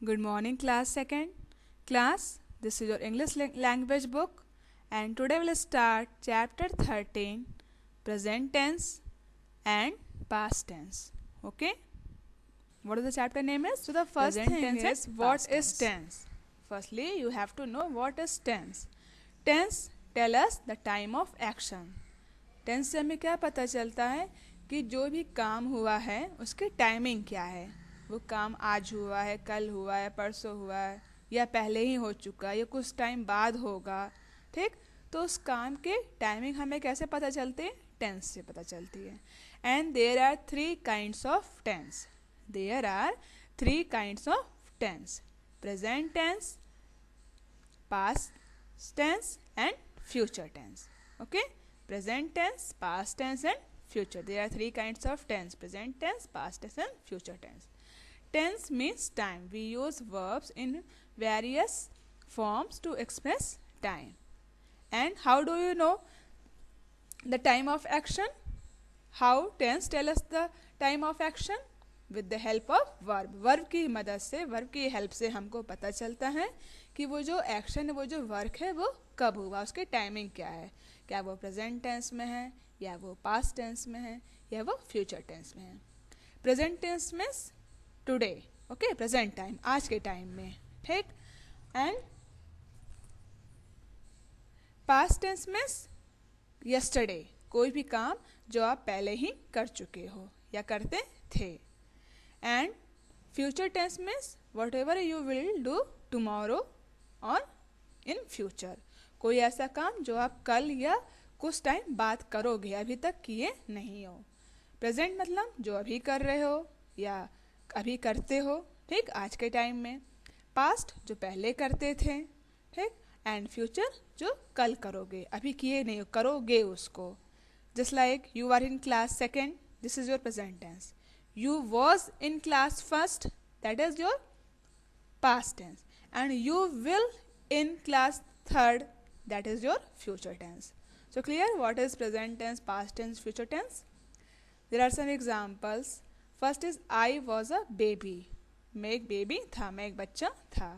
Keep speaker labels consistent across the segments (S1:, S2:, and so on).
S1: Good morning, class second. Class, this is your English language book, and today we'll start chapter 13 present tense and past tense. Okay? What is the chapter name is? So the first
S2: Present
S1: thing
S2: tense
S1: is
S2: and
S1: what
S2: past
S1: is
S2: tense.
S1: tense? Firstly, you have to know what is tense. Tense tell us the time of action. Tense से हमें क्या पता चलता है कि जो भी काम हुआ है उसकी टाइमिंग क्या है। वो काम आज हुआ है, कल हुआ है, परसों हुआ है, या पहले ही हो चुका है, या कुछ टाइम बाद होगा। ठीक, तो उस काम के टाइमिंग हमें कैसे पता चलती है? टेंस से पता चलती है। And there are three kinds of tense. There are three kinds of tense: present tense, past tense and future tense. Okay, present tense, past tense and future. There are three kinds of tense: present tense, past tense and future tense. Tense means time. We use verbs in various forms to express time. And how do you know the time of action? How tense tell us the time of action? With the help of verb. Verb की मदद से, verb की help से हमको पता चलता है कि वो जो एक्शन है, वो जो वर्क है, वो कब हुआ, उसकी टाइमिंग क्या है। क्या वो प्रेजेंट टेंस में है, या वो पास्ट टेंस में है, या वो फ्यूचर टेंस में है। Present tense means today, okay, present time, आज के टाइम में। ठीक, and past tense means yesterday, कोई भी काम जो आप पहले ही कर चुके हो या करते थे। And future tense means whatever you will do tomorrow or in future, कोई ऐसा काम जो आप कल या कुछ टाइम बाद करोगे, अभी तक किए नहीं हो। प्रेजेंट मतलब जो अभी कर रहे हो या अभी करते हो, ठीक, आज के टाइम में। पास्ट जो पहले करते थे, ठीक, एंड फ्यूचर जो कल करोगे, अभी किए नहीं हो, करोगे उसको। Just like you are in class second, this is your present tense. You was in class first, that is your past tense, and you will in class third, that is your future tense. So clear what is present tense, past tense, future tense? There are some examples. First is I was a baby. मैं एक baby था, मैं एक बच्चा था।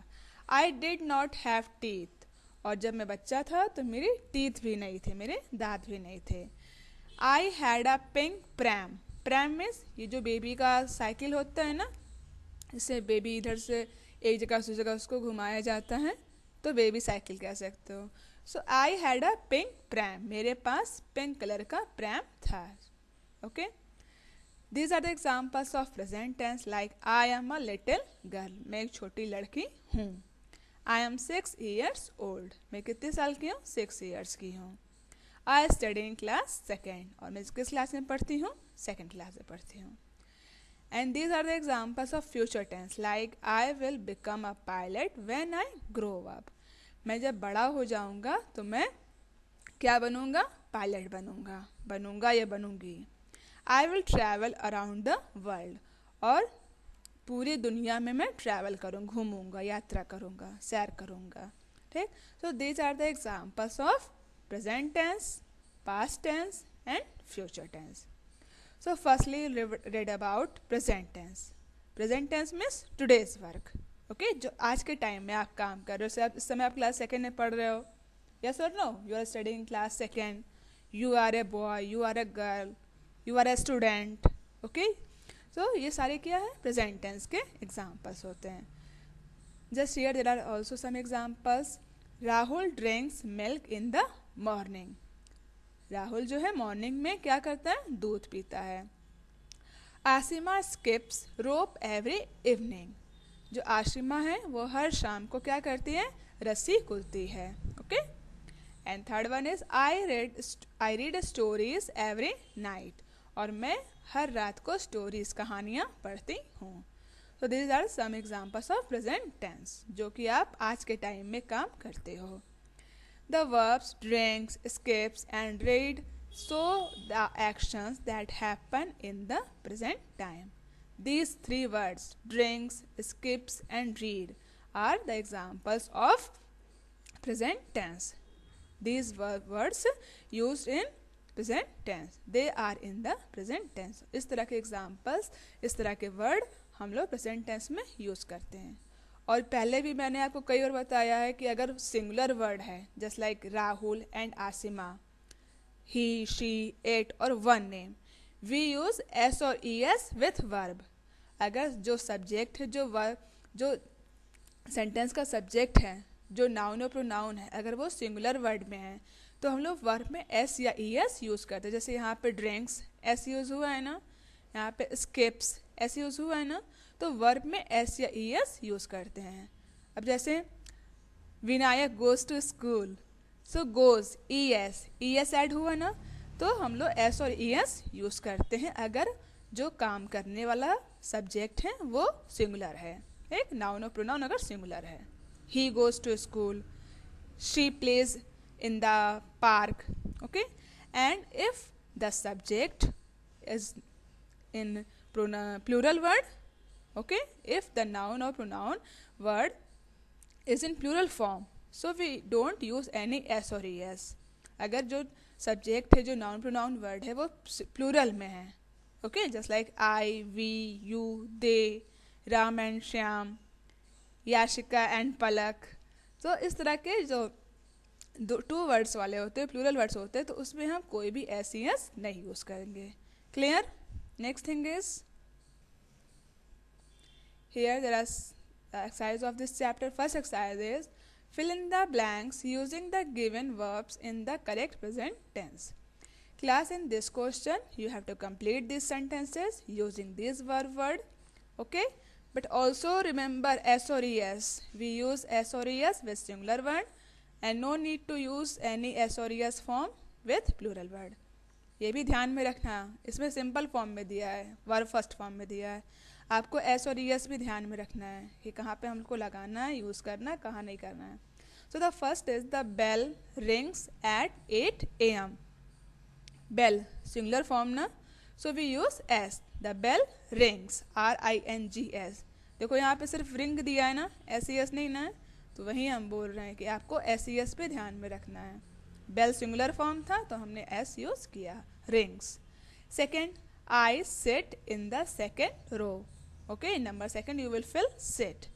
S1: I did not have teeth. और जब मैं बच्चा था तो मेरे टीथ भी नहीं थे, मेरे दांत भी नहीं थे। I had a pink pram. Pram means ये जो बेबी का साइकिल होता है ना, इससे बेबी इधर से एक जगह से जगह उसको घुमाया जाता है, तो बेबी साइकिल कह सकते हो। So I had a pink pram, मेरे पास पिंक कलर का प्रैम था। Okay, these are the examples of present tense, like I am a little girl, मैं एक छोटी लड़की हूँ। आई एम 6 years old, मैं कितने साल की हूँ? 6 years की हूँ। I study in class second, और मैं किस क्लास में पढ़ती हूँ? सेकेंड क्लास में पढ़ती हूँ। And these are the examples of future tense, like I will become a pilot when I grow up, मैं जब बड़ा हो जाऊँगा तो मैं क्या बनूँगा? पायलट बनूँगा, बनूँगा या बनूँगी। I will travel around the world, और पूरी दुनिया में मैं ट्रैवल करूँ, घूमूँगा, यात्रा करूँगा, सैर करूँगा। ठीक, so these are the examples of present tense, past tense and future tense. So firstly read about present tense. Present tense means today's work. Okay, जो आज के टाइम में आप काम कर रहे हो। इस समय आप क्लास सेकेंड में पढ़ रहे हो, yes or no? You are studying class second, you are a boy, you are a girl, you are a student. Okay, so ये सारे क्या है? present tense के examples होते हैं। Just here there are also some examples. Rahul drinks milk in the morning, Rahul जो है morning में क्या करता है? दूध पीता है। आसिमा स्किप्स रोप एवरी इवनिंग, जो आशिमा है वो हर शाम को क्या करती है? रस्सी कूदती है। Okay, and third one is I read stories every night, और मैं हर रात को स्टोरीज, कहानियाँ पढ़ती हूँ। So these are some examples of present tense, जो कि आप आज के टाइम में काम करते हो। The verbs drinks, skips and read show the actions that happen in the present time. These three words, drinks, skips and read, are the examples of present tense. These words used in present tense, they are in the present tense. इस तरह के examples, इस तरह के word हम लोग present tense में use करते हैं। और पहले भी मैंने आपको कई बार बताया है कि अगर सिंगुलर वर्ड है just like Rahul and Asima, he she it और one name, we use S और ई एस विथ वर्ब। अगर जो सब्जेक्ट है, जो वर्ब, जो सेंटेंस का सब्जेक्ट है, जो नाउन और प्रोनाउन है, अगर वो सिंगुलर वर्ड में है तो हम लोग वर्ब में एस या ई एस यूज़ करते हैं। जैसे यहाँ पे ड्रिंक्स एस यूज़ हुआ है ना, यहाँ पे स्किप्स एस यूज़ हुआ है ना, तो वर्ब में एस या ई एस यूज़ करते हैं। अब जैसे Vinayak goes to school, so goes E S add हुआ ना, तो हम लोग एस और ई एस यूज़ करते हैं अगर जो काम करने वाला सब्जेक्ट है वो सिंगुलर है। एक नाउन और प्रोनाउन अगर सिंगुलर है, he goes to school, she plays in the park, okay, and if the subject is in plural word, okay, if the noun or pronoun word is in plural form, so we don't use any s or es। अगर जो subject है, जो noun pronoun word है वो plural में है, okay, just like I, we, you, they, Ram and Shyam, Yashika and Palak. तो इस तरह के जो टू वर्ड्स वाले होते हैं, प्लूरल वर्ड्स होते हैं, तो उसमें हम कोई भी एस ई एस नहीं यूज़ करेंगे। Clear? Next thing is here there are exercise of this chapter. First exercise is fill in the blanks using the given verbs in the correct present tense. Class, in this question you have to complete these sentences using these verb word, okay, but also remember s or es, we use s or es with singular word and no need to use any s or es form with plural word। ये भी ध्यान में रखना, इसमें simple form में दिया है, verb first form में दिया है, आपको एस और ई एस भी ध्यान में रखना है कि कहाँ पे हमको लगाना है, यूज़ करना है, कहाँ नहीं करना है। So the first is the bell rings at 8 AM। Bell singular form ना, so we use S, the bell rings, RINGS। देखो यहाँ पे सिर्फ रिंग दिया है ना, एस ई एस नहीं ना है, तो वहीं हम बोल रहे हैं कि आपको एस ई एस पे ध्यान में रखना है। बेल सिंगुलर फॉर्म था तो हमने एस यूज किया, rings. Second, I sit in the second row, okay, in number second you will fill sit,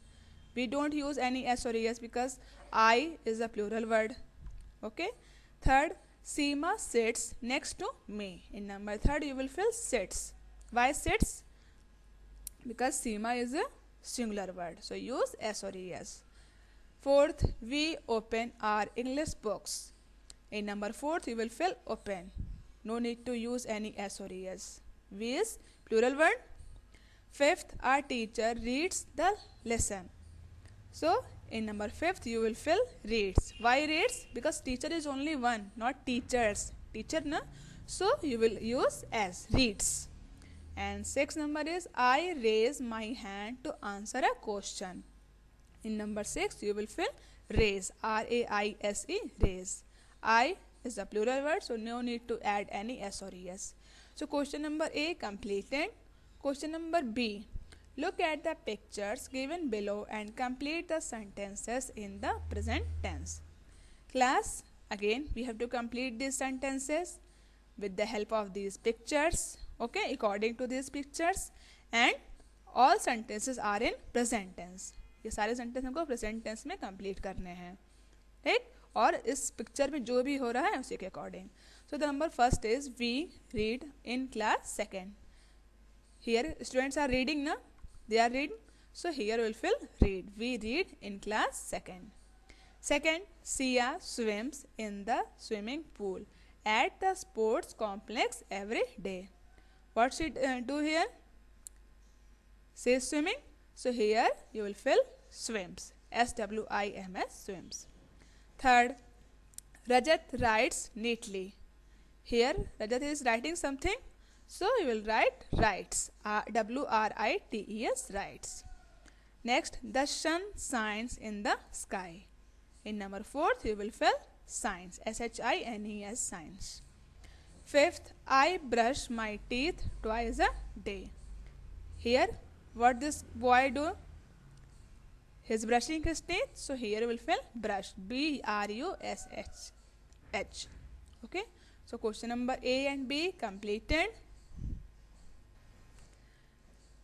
S1: we don't use any s or es because I is a plural word, okay. Third, Seema sits next to me, in number third you will fill sits, why sits, because Seema is a singular word, so use s or es. Fourth, we open our English books, in number fourth you will fill open, no need to use any s or es, we is plural word. Fifth, our teacher reads the lesson, so in number fifth you will fill reads, why reads, because teacher is only one, not teachers, teacher na, so you will use as reads. And sixth number is I raise my hand to answer a question, in number 6 you will fill raise, RAISE, raise. I is a plural word, so no need to add any s or es. So question number A completed. Question number B, look at the pictures given below and complete the sentences in the present tense. Class, again we have to complete these sentences with the help of these pictures, okay, according to these pictures, and all sentences are in present tense. ये सारे sentence हमको present tense में complete करने हैं, ठीक, और इस picture में जो भी हो रहा है उसी के according. So the number first is we read in class second. Here students are reading ना, they are reading, so here we'll fill read. We read in class second. Second, Sia swims in the swimming pool at the sports complex every day. What she do here? Says swimming, so here you will fill swims, SWIMS, swims. Third, Rajat writes neatly. Here Rajat is writing something, so you will write writes, WRITES, writes. Next, the sun shines in the sky. In number fourth you will fill shines, SHINES, shines. Fifth, I brush my teeth twice a day. Here what this boy do? He is brushing his teeth, so here you will fill brush, BRUSH. Okay, so question number A and B completed.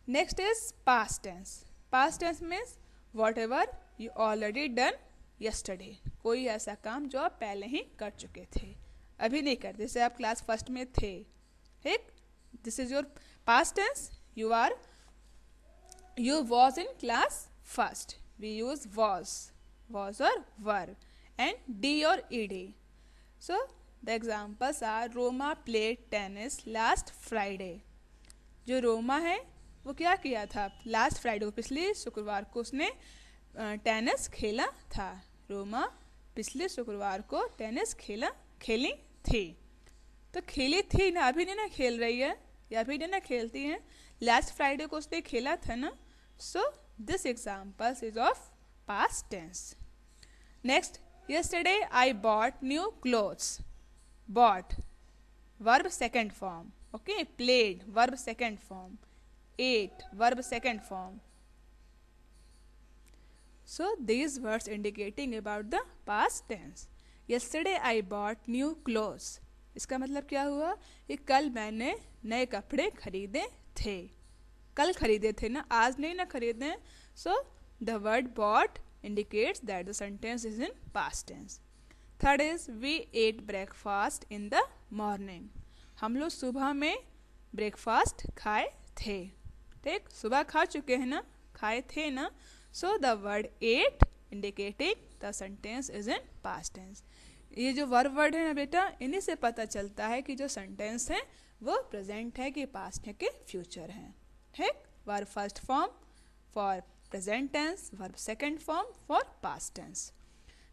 S1: Next is past tense. Past tense means what ever you already done yesterday, कोई ऐसा काम जो आप पहले ही कर चुके थे, अभी नहीं कर, जैसे आप क्लास फर्स्ट में थे, ठीक, this is your past tense, you was in class first, we use was or were, and d or ed. So the examples are Roma played tennis last Friday. जो रोमा है वो क्या किया था लास्ट फ्राइडे को, पिछले शुक्रवार को उसने टेनिस खेला था। रोमा पिछले शुक्रवार को टेनिस खेली थी, तो खेली थी ना, अभी नहीं ना खेल रही है, या अभी नहीं ना खेलती है, लास्ट फ्राइडे को उसने खेला था ना। So this examples is of past tense. Next, yesterday I bought new clothes. Bought verb second form, okay. Played verb second form. Ate verb second form. So these words indicating about the past tense. Yesterday I bought new clothes. इसका मतलब क्या हुआ कि कल मैंने नए कपड़े खरीदे थे, कल खरीदे थे ना, आज नहीं ना खरीदे। So the word bought indicates that the sentence is in past tense. Third is we ate breakfast in the morning. हम लोग सुबह में ब्रेकफास्ट खाए थे, ठीक, सुबह खा चुके हैं ना, खाए थे ना। So the word ate indicating the sentence is in past tense. ये जो वर्ड है ना बेटा, इन्हीं से पता चलता है कि जो सेंटेंस है वो प्रेजेंट है कि पास्ट है कि फ्यूचर है, ठीक। Verb first form for present tense, verb second form for past tense,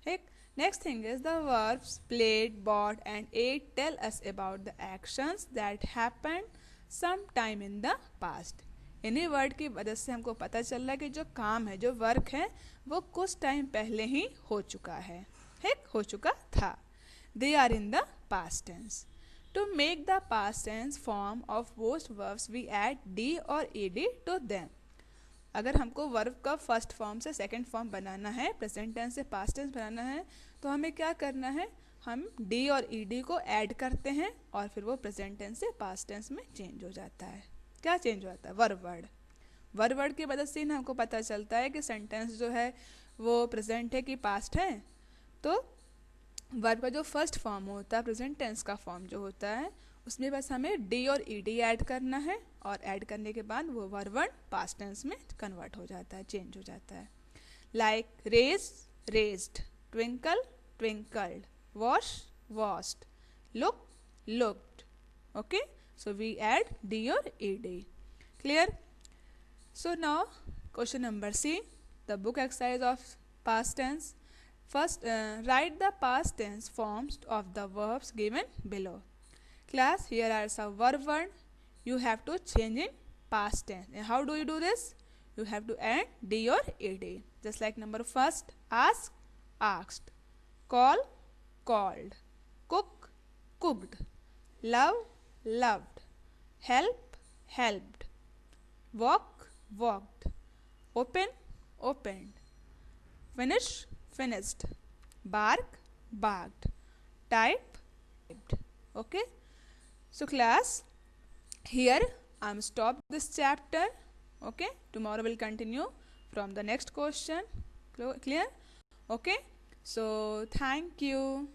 S1: ठीक। Next thing is the verbs played, bought and ate tell us about the actions that happened sometime in the past. इन्हीं word की वजह से हमको पता चल रहा है कि जो काम है, जो वर्क है, वो कुछ टाइम पहले ही हो चुका है, ठीक, हो चुका था। They are in the past tense. To make the past tense form of most verbs we add d or ed to them. अगर हमको वर्ब का फर्स्ट फॉर्म से सेकंड फॉर्म बनाना है, प्रेजेंट टेंस से पास्ट टेंस बनाना है, तो हमें क्या करना है, हम डी और ईडी को ऐड करते हैं और फिर वो प्रेजेंट टेंस से पास्ट टेंस में चेंज हो जाता है। क्या चेंज हो जाता है? वर्ब वर्ड की वजह से हमको पता चलता है कि सेंटेंस जो है वो प्रेजेंट है कि पास्ट है। तो वर्ब का जो फर्स्ट फॉर्म होता है, प्रेजेंट टेंस का फॉर्म जो होता है, उसमें बस हमें डी और ईडी ऐड करना है और ऐड करने के बाद वो वर्ब पास्ट टेंस में कन्वर्ट हो जाता है, चेंज हो जाता है। Like raise raised, twinkle twinkled, wash washed, look looked, okay. So we add D और ED, clear. So now question number C, the book exercise of past tense. First, write the past tense forms of the verbs given below. Class, here are some verb word. You have to change in past tense. And how do you do this? You have to add d or ed. Just like number first, ask, asked, call, called, cook, cooked, love, loved, help, helped, walk, walked, open, opened, finish, finished, bark, barked, type, typed. Okay. So class, here I am stop this chapter. Okay. Tomorrow we'll continue from the next question. Clear? Okay. So thank you.